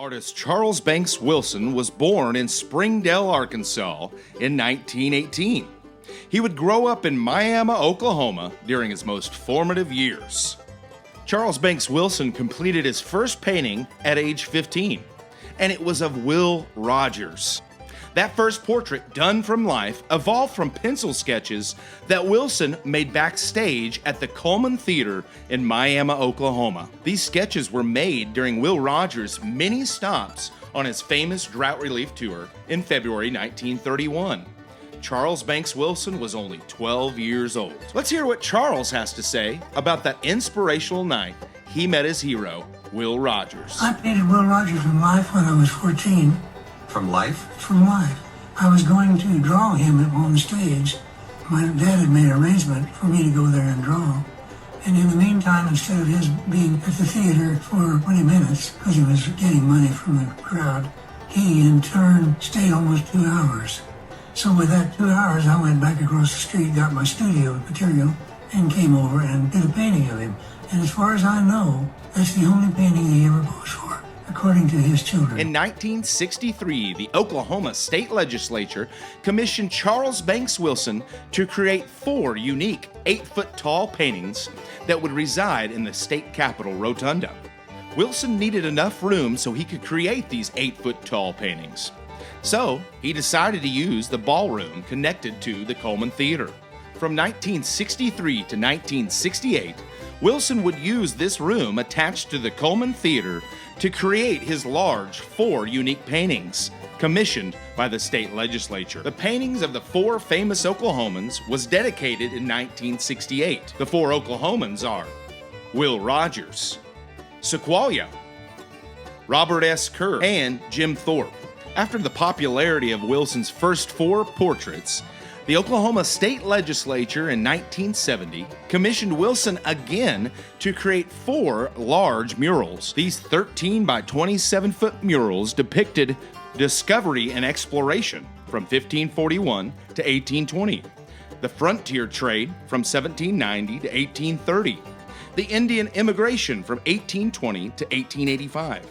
Artist Charles Banks Wilson was born in Springdale, Arkansas in 1918. He would grow up in Miami, Oklahoma during his most formative years. Charles Banks Wilson completed his first painting at age 15, and it was of Will Rogers. That first portrait, done from life, evolved from pencil sketches that Wilson made backstage at the Coleman Theater in Miami, Oklahoma. These sketches were made during Will Rogers' many stops on his famous drought relief tour in February 1931. Charles Banks Wilson was only 12 years old. Let's hear what Charles has to say about that inspirational night he met his hero, Will Rogers. I painted Will Rogers from life when I was 14. From life? From life. I was going to draw him on the stage. My dad had made an arrangement for me to go there and draw. And in the meantime, instead of his being at the theater for 20 minutes, because he was getting money from the crowd, he in turn stayed almost 2 hours. So with that 2 hours, I went back across the street, got my studio material, and came over and did a painting of him. And as far as I know, that's the only painting he ever posed for, according to his children. In 1963, the Oklahoma State Legislature commissioned Charles Banks Wilson to create 4 unique 8-foot-tall paintings that would reside in the state capitol rotunda. Wilson needed enough room so he could create these 8-foot-tall paintings. So he decided to use the ballroom connected to the Coleman Theater. From 1963 to 1968, Wilson would use this room attached to the Coleman Theater to create his large 4 unique paintings commissioned by the state legislature. The paintings of the 4 famous Oklahomans was dedicated in 1968. The 4 Oklahomans are Will Rogers, Sequoia, Robert S. Kerr, and Jim Thorpe. After the popularity of Wilson's first 4 portraits, the Oklahoma State Legislature in 1970 commissioned Wilson again to create 4 large murals. These 13 by 27-foot murals depicted discovery and exploration from 1541 to 1820, the frontier trade from 1790 to 1830, the Indian immigration from 1820 to 1885,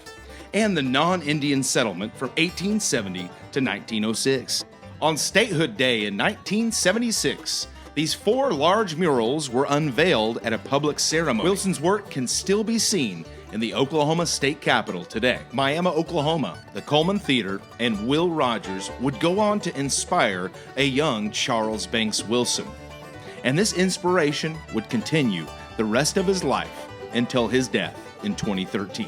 and the non-Indian settlement from 1870 to 1906. On Statehood Day in 1976, these 4 large murals were unveiled at a public ceremony. Wilson's work can still be seen in the Oklahoma State Capitol today. Miami, Oklahoma, the Coleman Theater, and Will Rogers would go on to inspire a young Charles Banks Wilson. And this inspiration would continue the rest of his life until his death in 2013.